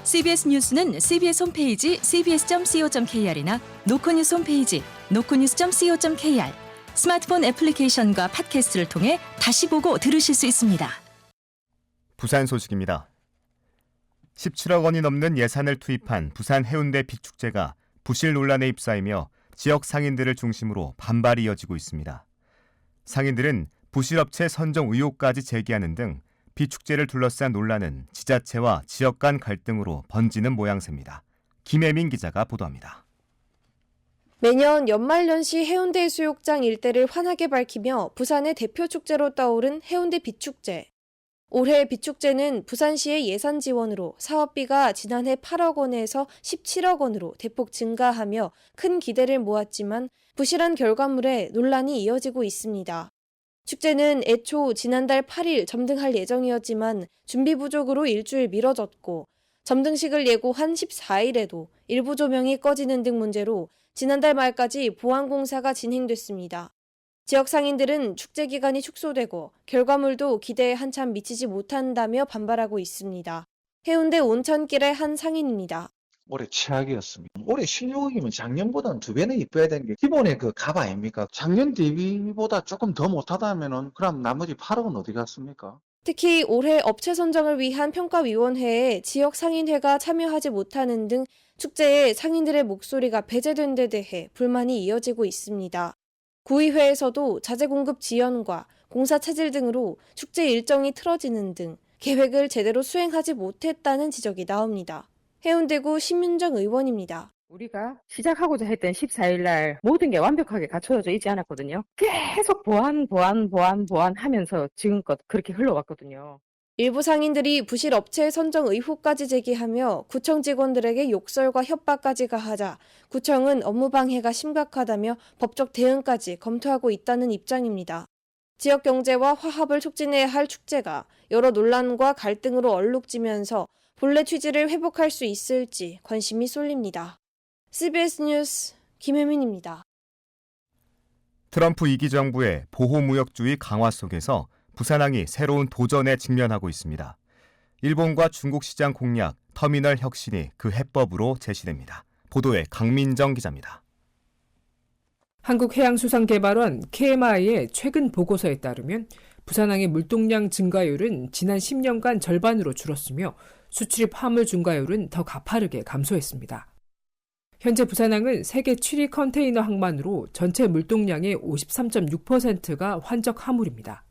CBS 뉴스는 CBS 홈페이지 cbs.co.kr이나 노코뉴스 홈페이지 노코뉴스.co.kr, 스마트폰 애플리케이션과 팟캐스트를 통해 다시 보고 들으실 수 있습니다. 부산 소식입니다. 17억 원이 넘는 예산을 투입한 부산 해운대 비축제가 부실 논란에 휩싸이며 지역 상인들을 중심으로 반발이 이어지고 있습니다. 상인들은 부실업체 선정 의혹까지 제기하는 등 비축제를 둘러싼 논란은 지자체와 지역 간 갈등으로 번지는 모양새입니다. 김혜민 기자가 보도합니다. 매년 연말연시 해운대 해수욕장 일대를 환하게 밝히며 부산의 대표 축제로 떠오른 해운대 비축제. 올해 비축제는 부산시의 예산 지원으로 사업비가 지난해 8억 원에서 17억 원으로 대폭 증가하며 큰 기대를 모았지만 부실한 결과물에 논란이 이어지고 있습니다. 축제는 애초 지난달 8일 점등할 예정이었지만 준비 부족으로 일주일 미뤄졌고 점등식을 예고한 14일에도 일부 조명이 꺼지는 등 문제로 지난달 말까지 보완 공사가 진행됐습니다. 지역 상인들은 축제 기간이 축소되고 결과물도 기대에 한참 미치지 못한다며 반발하고 있습니다. 해운대 온천길의 한 상인입니다. 올해 최악이었습니다. 올해 16억이면 작년보다는 2배는 이뻐야 되는 게 기본의 그 값 아닙니까? 작년 대비보다 조금 더 못하다면은 그럼 나머지 8억은 어디 갔습니까? 특히 올해 업체 선정을 위한 평가위원회에 지역 상인회가 참여하지 못하는 등 축제에 상인들의 목소리가 배제된 데 대해 불만이 이어지고 있습니다. 구의회에서도 자재 공급 지연과 공사 차질 등으로 축제 일정이 틀어지는 등 계획을 제대로 수행하지 못했다는 지적이 나옵니다. 해운대구 심윤정 의원입니다. 우리가 시작하고자 했던 14일 날 모든 게 완벽하게 갖춰져 있지 않았거든요. 계속 보완 하면서 지금껏 그렇게 흘러왔거든요. 일부 상인들이 부실 업체 선정 의혹까지 제기하며 구청 직원들에게 욕설과 협박까지 가하자 구청은 업무 방해가 심각하다며 법적 대응까지 검토하고 있다는 입장입니다. 지역 경제와 화합을 촉진해야 할 축제가 여러 논란과 갈등으로 얼룩지면서 본래 취지를 회복할 수 있을지 관심이 쏠립니다. CBS 뉴스 김혜민입니다. 트럼프 2기 정부의 보호무역주의 강화 속에서 부산항이 새로운 도전에 직면하고 있습니다. 일본과 중국 시장 공략, 터미널 혁신이 그 해법으로 제시됩니다. 보도에 강민정 기자입니다. 한국해양수산개발원 KMI의 최근 보고서에 따르면 부산항의 물동량 증가율은 지난 10년간 절반으로 줄었으며 수출입 화물 증가율은 더 가파르게 감소했습니다. 현재 부산항은 세계 7위 컨테이너 항만으로 전체 물동량의 53.6%가 환적 화물입니다.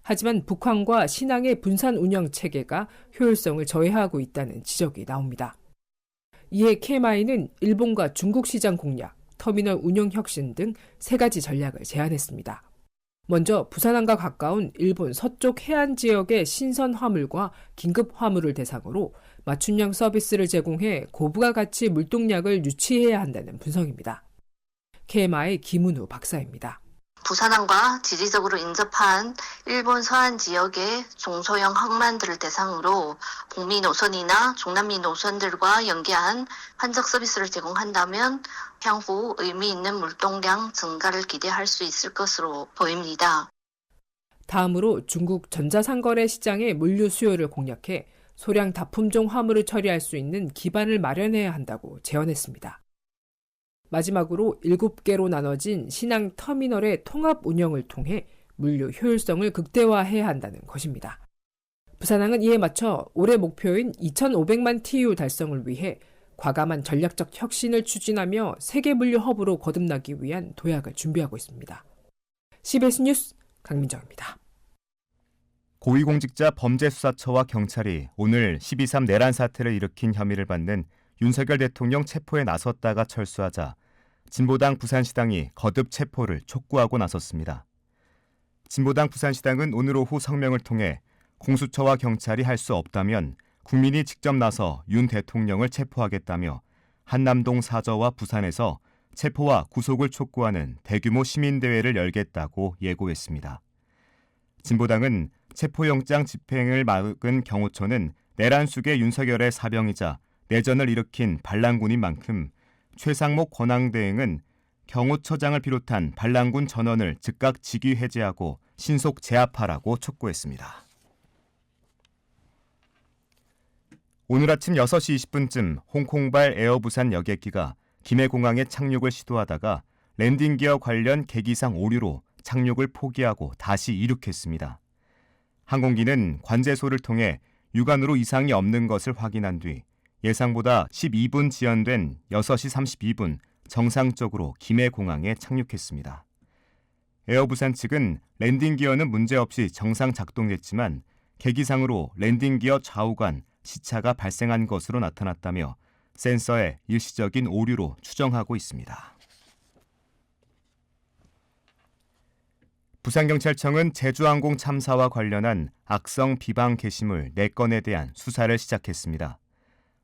하지만 북항과 신항의 분산 운영 체계가 효율성을 저해하고 있다는 지적이 나옵니다. 이에 KMI는 일본과 중국 시장 공략, 터미널 운영 혁신 등 3가지 전략을 제안했습니다. 먼저 부산항과 가까운 일본 서쪽 해안 지역의 신선 화물과 긴급 화물을 대상으로 맞춤형 서비스를 제공해 고부가가치 물동량을 유치해야 한다는 분석입니다. KMI 김은우 박사입니다. 부산항과 지리적으로 인접한 일본 서안 지역의 중소형 항만들을 대상으로 북미 노선이나 중남미 노선들과 연계한 환적 서비스를 제공한다면 향후 의미 있는 물동량 증가를 기대할 수 있을 것으로 보입니다. 다음으로 중국 전자상거래 시장의 물류 수요를 공략해 소량 다품종 화물을 처리할 수 있는 기반을 마련해야 한다고 제언했습니다. 마지막으로 7개로 나눠진 신항 터미널의 통합 운영을 통해 물류 효율성을 극대화해야 한다는 것입니다. 부산항은 이에 맞춰 올해 목표인 2,500만 TU 달성을 위해 과감한 전략적 혁신을 추진하며 세계 물류 허브로 거듭나기 위한 도약을 준비하고 있습니다. CBS 뉴스 강민정입니다. 고위공직자 범죄수사처와 경찰이 오늘 12.3 내란 사태를 일으킨 혐의를 받는 윤석열 대통령 체포에 나섰다가 철수하자 진보당 부산시당이 거듭 체포를 촉구하고 나섰습니다. 진보당 부산시당은 오늘 오후 성명을 통해 공수처와 경찰이 할 수 없다면 국민이 직접 나서 윤 대통령을 체포하겠다며 한남동 사저와 부산에서 체포와 구속을 촉구하는 대규모 시민대회를 열겠다고 예고했습니다. 진보당은 체포영장 집행을 막은 경호처는 내란 속의 윤석열의 사병이자 내전을 일으킨 반란군인 만큼 최상목 권한대행은 경호처장을 비롯한 반란군 전원을 즉각 직위 해제하고 신속 제압하라고 촉구했습니다. 오늘 아침 6시 20분쯤 홍콩발 에어부산 여객기가 김해공항에 착륙을 시도하다가 랜딩 기어 관련 계기상 오류로 착륙을 포기하고 다시 이륙했습니다. 항공기는 관제소를 통해 육안으로 이상이 없는 것을 확인한 뒤 예상보다 12분 지연된 6시 32분 정상적으로 김해공항에 착륙했습니다. 에어부산 측은 랜딩 기어는 문제없이 정상 작동됐지만 계기상으로 랜딩 기어 좌우간 시차가 발생한 것으로 나타났다며 센서의 일시적인 오류로 추정하고 있습니다. 부산경찰청은 제주항공 참사와 관련한 악성 비방 게시물 4건에 대한 수사를 시작했습니다.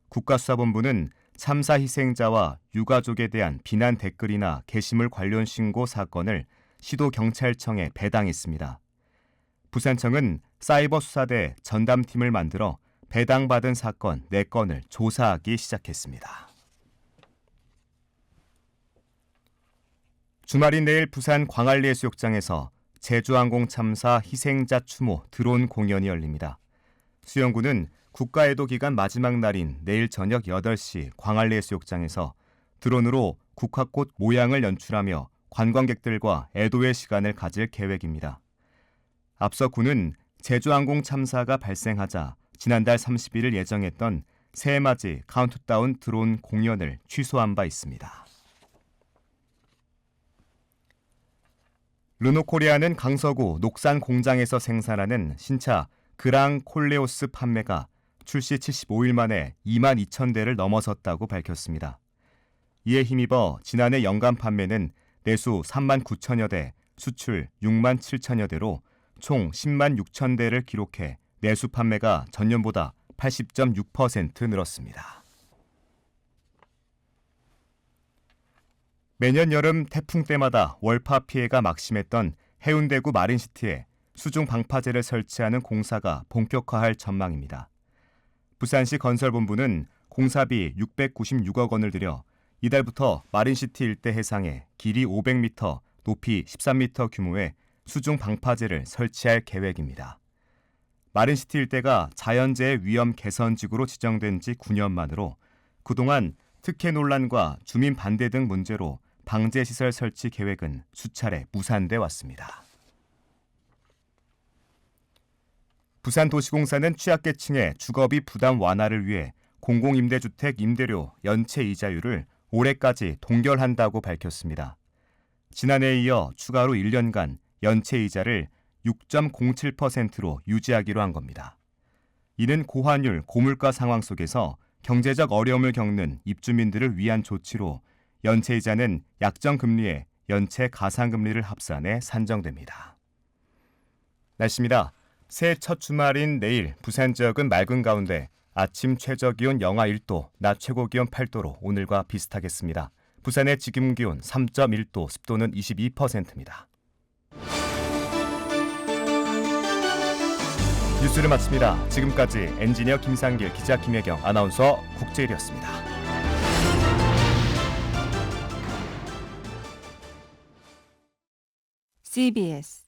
국가수사본부는 참사 희생자와 유가족에 대한 비난 댓글이나 게시물 관련 신고 사건을 시도경찰청에 배당했습니다. 부산청은 사이버 수사대 전담팀을 만들어 배당받은 사건 4건을 조사하기 시작했습니다. 주말인 내일 부산 광안리 해수욕장에서 제주항공 참사 희생자 추모 드론 공연이 열립니다. 수영구는 국가애도 기간 마지막 날인 내일 저녁 8시 광안리 해수욕장에서 드론으로 국화꽃 모양을 연출하며 관광객들과 애도의 시간을 가질 계획입니다. 앞서 군은 제주항공 참사가 발생하자 지난달 31일 예정했던 새해맞이 카운트다운 드론 공연을 취소한 바 있습니다. 르노코리아는 강서구 녹산 공장에서 생산하는 신차 그랑 콜레오스 판매가 출시 75일 만에 2만 2천 대를 넘어섰다고 밝혔습니다. 이에 힘입어 지난해 연간 판매는 내수 3만 9천여 대, 수출 6만 7천여 대로 총 10만 6천 대를 기록해 내수 판매가 전년보다 80.6% 늘었습니다. 매년 여름 태풍 때마다 월파 피해가 막심했던 해운대구 마린시티에 수중 방파제를 설치하는 공사가 본격화할 전망입니다. 부산시 건설본부는 공사비 696억 원을 들여 이달부터 마린시티 일대 해상에 길이 500m, 높이 13m 규모의 수중 방파제를 설치할 계획입니다. 마린시티 일대가 자연재해 위험 개선지구로 지정된 지 9년 만으로 그동안 특혜 논란과 주민 반대 등 문제로 방제시설 설치 계획은 수차례 무산돼 왔습니다. 부산도시공사는 취약계층의 주거비 부담 완화를 위해 공공임대주택 임대료 연체 이자율을 올해까지 동결한다고 밝혔습니다. 지난해에 이어 추가로 1년간 연체 이자를 6.07%로 유지하기로 한 겁니다. 이는 고환율, 고물가 상황 속에서 경제적 어려움을 겪는 입주민들을 위한 조치로 연체 이자는 약정금리에 연체 가상금리를 합산해 산정됩니다. 날씨입니다. 새해 첫 주말인 내일 부산 지역은 맑은 가운데 아침 최저기온 영하 1도, 낮 최고기온 8도로 오늘과 비슷하겠습니다. 부산의 지금 기온 3.1도, 습도는 22%입니다. 뉴스를 마칩니다. 지금까지 엔지니어 김상길, 기자 김혜경, 아나운서 국제일이었습니다. CBS